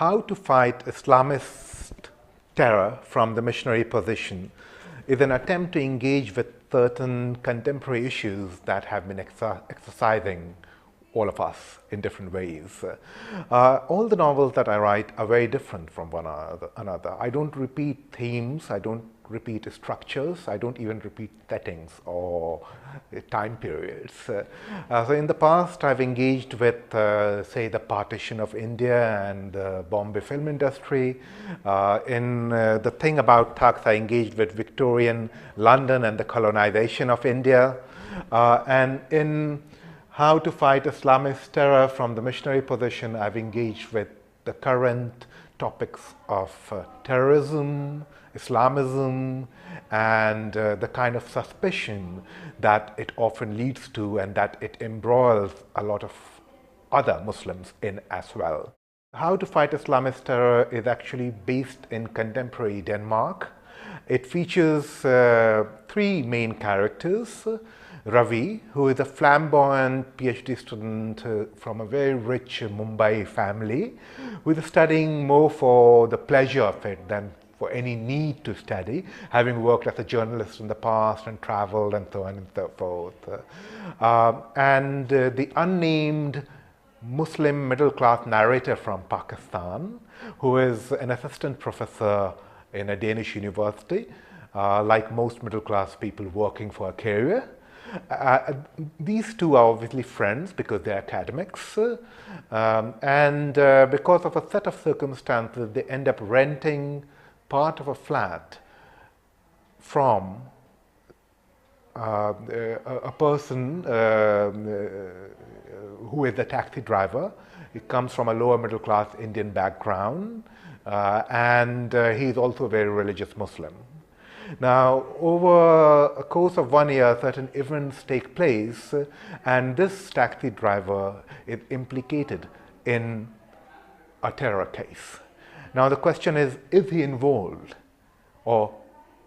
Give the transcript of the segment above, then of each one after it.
How to fight Islamist terror from the missionary position is an attempt to engage with certain contemporary issues that have been exercising all of us in different ways. All the novels that I write are very different from one another. I don't repeat themes, I don't repeat structures, I don't even repeat settings or time periods. So in the past I've engaged with, say, the partition of India and the Bombay film industry. In the thing about Thugs, I engaged with Victorian London and the colonization of India. And in How to Fight Islamist Terror from the Missionary Position, I've engaged with the current topics of terrorism, Islamism, and the kind of suspicion that it often leads to and that it embroils a lot of other Muslims in as well. How to Fight Islamist Terror is actually based in contemporary Denmark. It features three main characters. Ravi, who is a flamboyant PhD student from a very rich Mumbai family, who is studying more for the pleasure of it than for any need to study, having worked as a journalist in the past and traveled and so on and so forth. The unnamed Muslim middle-class narrator from Pakistan, who is an assistant professor in a Danish university, like most middle-class people working for a career. These two are obviously friends because they're academics, and because of a set of circumstances, they end up renting part of a flat from a person who is a taxi driver. He comes from a lower middle class Indian background, and he is also a very religious Muslim. Now, over a course of 1 year, certain events take place, and this taxi driver is implicated in a terror case. Now, the question is he involved or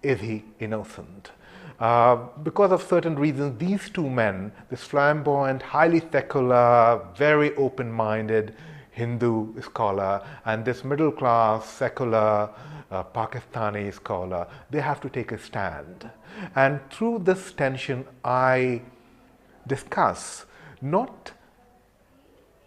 is he innocent? Because of certain reasons, these two men, this flamboyant, highly secular, very open-minded Hindu scholar and this middle-class, secular Pakistani scholar, they have to take a stand. And through this tension, I discuss not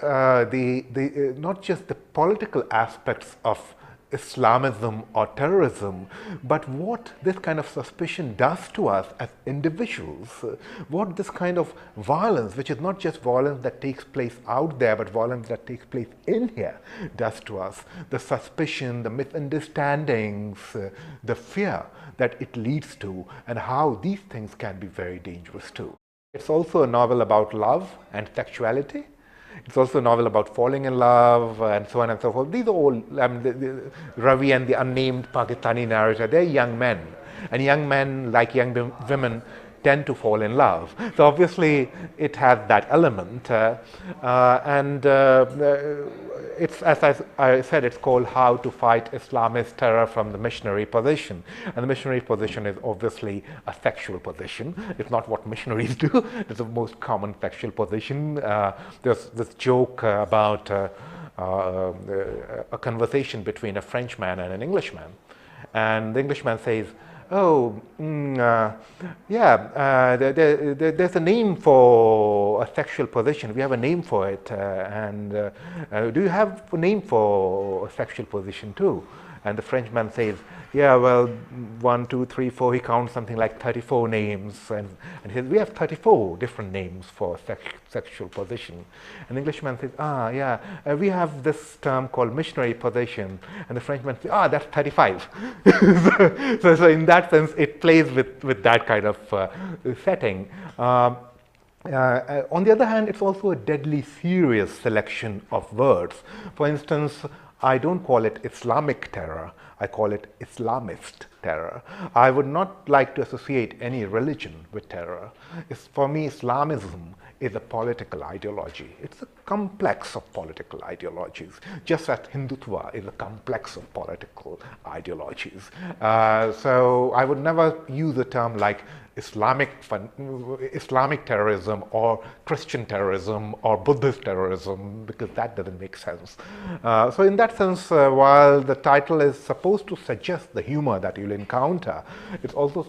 not just the political aspects of Islamism or terrorism, but what this kind of suspicion does to us as individuals, what this kind of violence, which is not just violence that takes place out there, but violence that takes place in here, does to us. The suspicion, the misunderstandings, the fear that it leads to, and how these things can be very dangerous too. It's also a novel about love and sexuality. It's also a novel about falling in love and so on and so forth. These are all, Ravi and the unnamed Pakistani narrator, they're young men. And young men, like young women, tend to fall in love. So obviously it has that element. It's, as I said, it's called How to Fight Islamist Terror from the Missionary Position. And the missionary position is obviously a sexual position. It's not what missionaries do. It's the most common sexual position. There's this joke about a conversation between a Frenchman and an Englishman. And the Englishman says, "Oh, there's a name for a sexual position. We have a name for it. Do you have a name for a sexual position too?" And the Frenchman says, "Yeah, well, 1, 2, 3, 4, he counts something like 34 names. And he says, "We have 34 different names for sexual position." And the Englishman says, "We have this term called missionary position." And the Frenchman says, "That's 35. So in that sense, it plays with that kind of setting. On the other hand, it's also a deadly serious selection of words. For instance, I don't call it Islamic terror, I call it Islamist terror. I would not like to associate any religion with terror. For me, Islamism is a political ideology. It's a complex of political ideologies, just as Hindutva is a complex of political ideologies. So I would never use a term like Islamic terrorism or Christian terrorism or Buddhist terrorism, because that doesn't make sense. So in that sense, while the title is supposed to suggest the humor that you'll encounter, it's also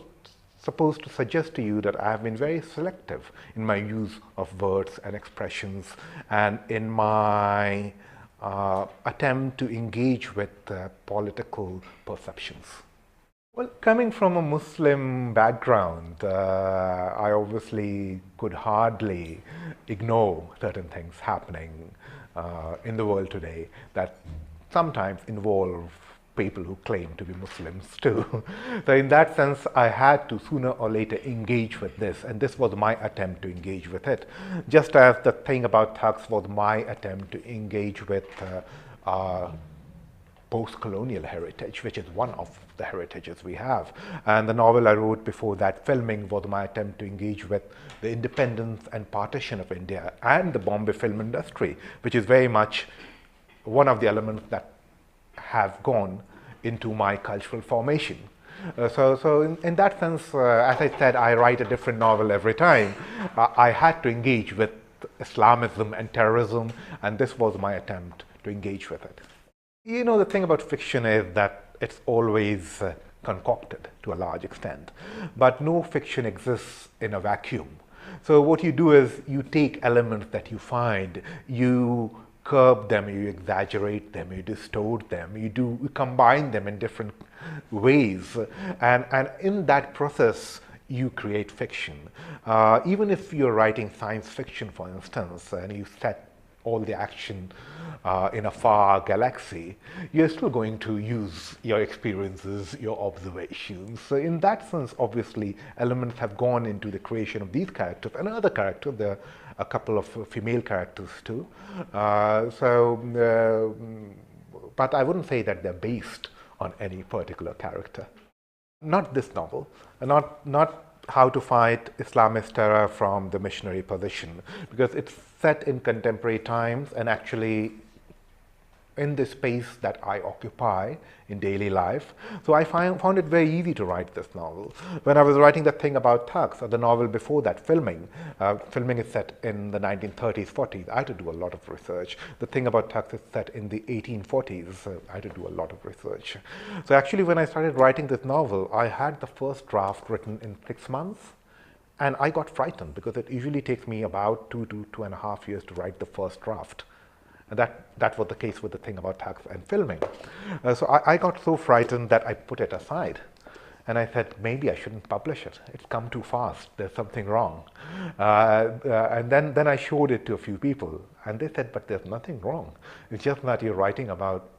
supposed to suggest to you that I have been very selective in my use of words and expressions and in my attempt to engage with political perceptions. Well, coming from a Muslim background, I obviously could hardly ignore certain things happening in the world today that sometimes involve people who claim to be Muslims too. So in that sense, I had to sooner or later engage with this, and this was my attempt to engage with it. Just as the thing about thugs was my attempt to engage with post-colonial heritage, which is one of the heritages we have. And the novel I wrote before that, Filming, was my attempt to engage with the independence and partition of India and the Bombay film industry, which is very much one of the elements that have gone into my cultural formation. So in that sense, as I said, I write a different novel every time. I had to engage with Islamism and terrorism, and this was my attempt to engage with it. You know, the thing about fiction is that it's always concocted to a large extent, but no fiction exists in a vacuum. So what you do is you take elements that you find, you curb them, you exaggerate them, you distort them, you combine them in different ways, and in that process you create fiction. Even if you're writing science fiction, for instance, and you set all the action in a far galaxy, you're still going to use your experiences, your observations. So in that sense, obviously, elements have gone into the creation of these characters and other characters. There are a couple of female characters too. But I wouldn't say that they're based on any particular character. Not this novel, not How to Fight Islamist Terror from the Missionary Position, because it's set in contemporary times and actually in the space that I occupy in daily life. So I found it very easy to write this novel. When I was writing the thing about thugs, or the novel before that, Filming, Filming is set in the 1930s, 40s. I had to do a lot of research. The thing about thugs is set in the 1840s. I had to do a lot of research. So actually, when I started writing this novel, I had the first draft written in 6 months. And I got frightened because it usually takes me about 2 to 2.5 years to write the first draft. And that was the case with the thing about thugs and Filming. So I got so frightened that I put it aside. And I said, maybe I shouldn't publish it. It's come too fast. There's something wrong. And then I showed it to a few people. And they said, but there's nothing wrong. It's just that you're writing about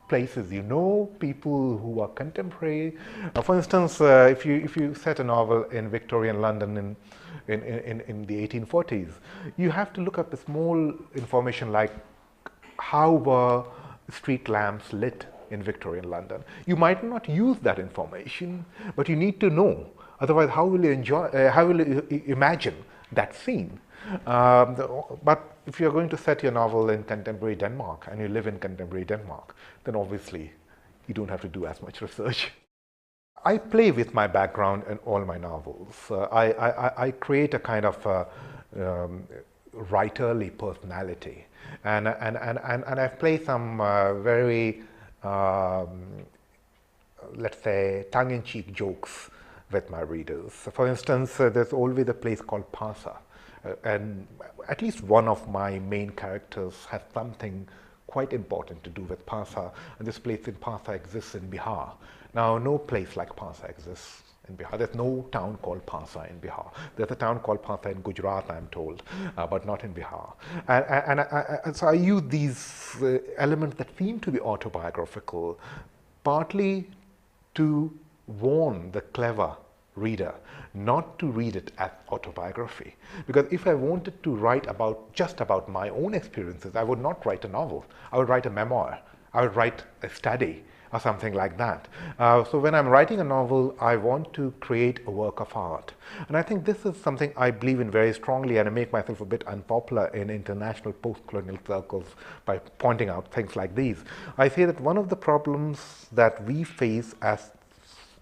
places you know, people who are contemporary. For instance, if you set a novel in Victorian London in the 1840s, you have to look up the small information like how were street lamps lit in Victorian London. You might not use that information, but you need to know. Otherwise, how will you imagine that scene? But if you're going to set your novel in contemporary Denmark and you live in contemporary Denmark, then obviously you don't have to do as much research. I play with my background in all my novels. I create a kind of writerly personality, and I play some very let's say tongue-in-cheek jokes with my readers. For instance, there's always a place called Pasa. And at least one of my main characters has something quite important to do with Pasa, and this place in Pasa exists in Bihar. Now, no place like Pasa exists in Bihar. There's no town called Pasa in Bihar. There's a town called Pasa in Gujarat, I'm told, but not in Bihar. And so I use these elements that seem to be autobiographical, partly to warn the clever reader not to read it as autobiography. Because if I wanted to write just about my own experiences, I would not write a novel. I would write a memoir. I would write a study. or something like that. So when I'm writing a novel, I want to create a work of art. And I think this is something I believe in very strongly, and I make myself a bit unpopular in international post-colonial circles by pointing out things like these. I say that one of the problems that we face as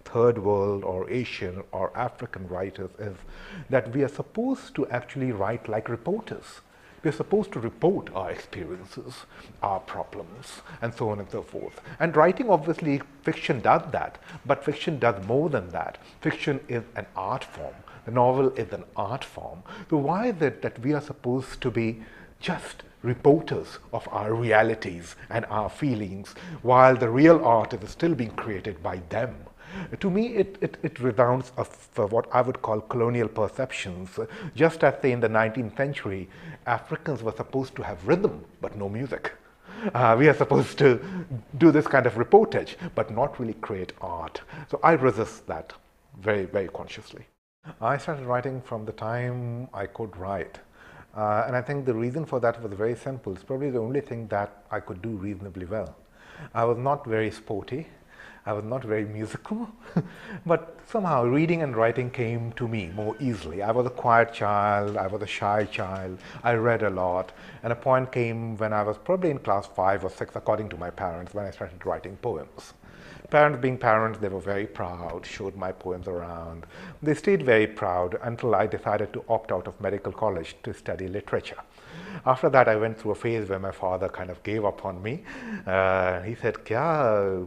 third world or Asian or African writers is that we are supposed to actually write like reporters. We're supposed to report our experiences, our problems, and so on and so forth. And writing, obviously, fiction does that, but fiction does more than that. Fiction is an art form. The novel is an art form. So why is it that we are supposed to be just reporters of our realities and our feelings, while the real art is still being created by them? To me, it resounds of what I would call colonial perceptions. Just as, say, in the 19th century, Africans were supposed to have rhythm, but no music. We are supposed to do this kind of reportage, but not really create art. So I resist that very, very consciously. I started writing from the time I could write. And I think the reason for that was very simple. It's probably the only thing that I could do reasonably well. I was not very sporty. I was not very musical, but somehow reading and writing came to me more easily. I was a quiet child, I was a shy child, I read a lot, and a point came when I was probably in class 5 or 6, according to my parents, when I started writing poems. Parents being parents, they were very proud, showed my poems around. They stayed very proud until I decided to opt out of medical college to study literature. After that, I went through a phase where my father kind of gave up on me. He said, "Kya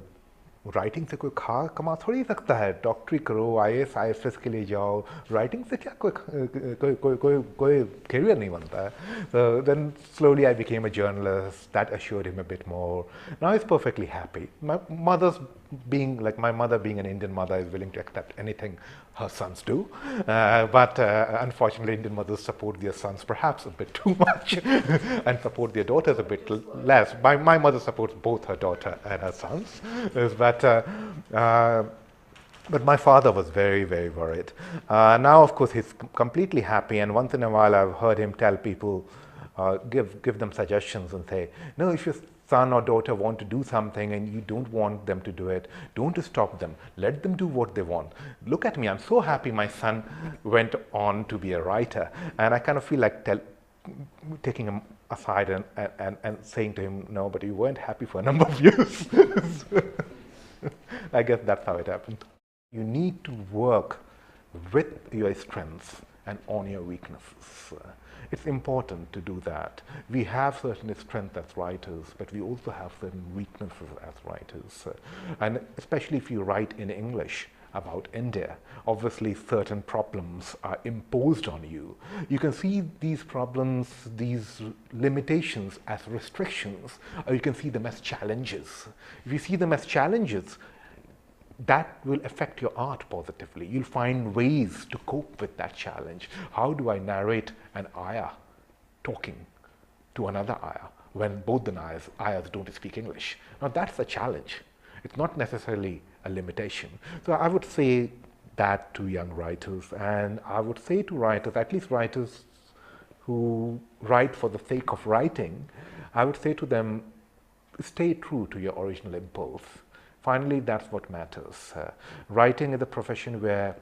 writing से कोई कमा थोड़ी सकता है, डॉक्टरी करो, IAS IFS के लिए जाओ, राइटिंग से क्या कोई career नहीं बनता है." So then slowly I became a journalist. That assured him a bit more. Now he's perfectly happy. My mother being an Indian mother is willing to accept anything her sons do, but unfortunately Indian mothers support their sons perhaps a bit too much and support their daughters a bit less. My mother supports both her daughter and her sons, but my father was very, very worried. Now, of course, he's completely happy, and once in a while I've heard him tell people, give them suggestions and say, "No, if your son or daughter want to do something and you don't want them to do it, don't stop them. Let them do what they want. Look at me, I'm so happy my son went on to be a writer." And I kind of feel like taking him aside and saying to him, "No, but you weren't happy for a number of years." I guess that's how it happened. You need to work with your strengths and on your weaknesses. It's important to do that. We have certain strengths as writers, but we also have certain weaknesses as writers. And especially if you write in English about India, obviously certain problems are imposed on you. You can see these problems, these limitations as restrictions, or you can see them as challenges. If you see them as challenges, that will affect your art positively. You'll find ways to cope with that challenge. How do I narrate an ayah talking to another ayah when both the ayahs don't speak English? Now that's a challenge. It's not necessarily a limitation. So I would say that to young writers, and I would say to writers, at least writers who write for the sake of writing, I would say to them, stay true to your original impulse. Finally, that's what matters. Writing is a profession where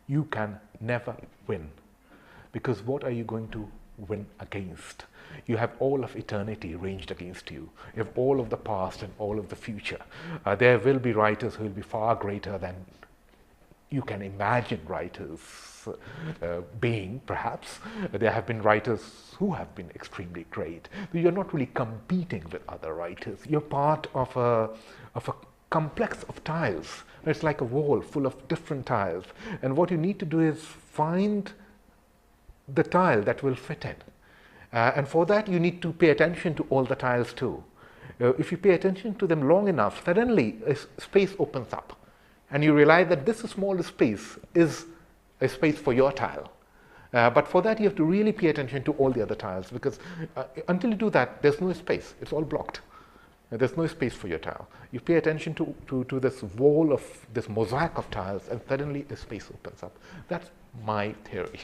you can never win, because what are you going to win against? You have all of eternity ranged against you. You have all of the past and all of the future. There will be writers who will be far greater than you can imagine writers being, perhaps. There have been writers who have been extremely great. But you're not really competing with other writers. You're part of a complex of tiles. It's like a wall full of different tiles. And what you need to do is find the tile that will fit in. And for that, you need to pay attention to all the tiles too. If you pay attention to them long enough, suddenly a space opens up. And you realize that this small space is a space for your tile. But for that, you have to really pay attention to all the other tiles, because until you do that, there's no space. It's all blocked. There's no space for your tile. You pay attention to this wall of this mosaic of tiles, and suddenly a space opens up. That's my theory.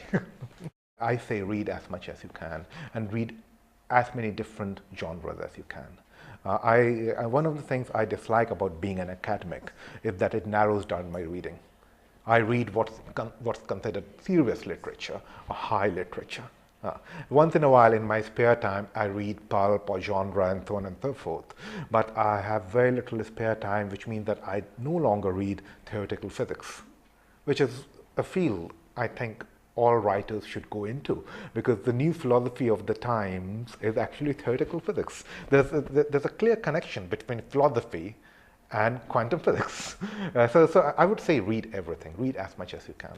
I say read as much as you can, and read as many different genres as you can. One of the things I dislike about being an academic is that it narrows down my reading. I read what's considered serious literature or high literature. Once in a while in my spare time, I read pulp or genre and so on and so forth. But I have very little spare time, which means that I no longer read theoretical physics, which is a field I think all writers should go into, because the new philosophy of the times is actually theoretical physics. There's a clear connection between philosophy and quantum physics. So I would say read everything, read as much as you can.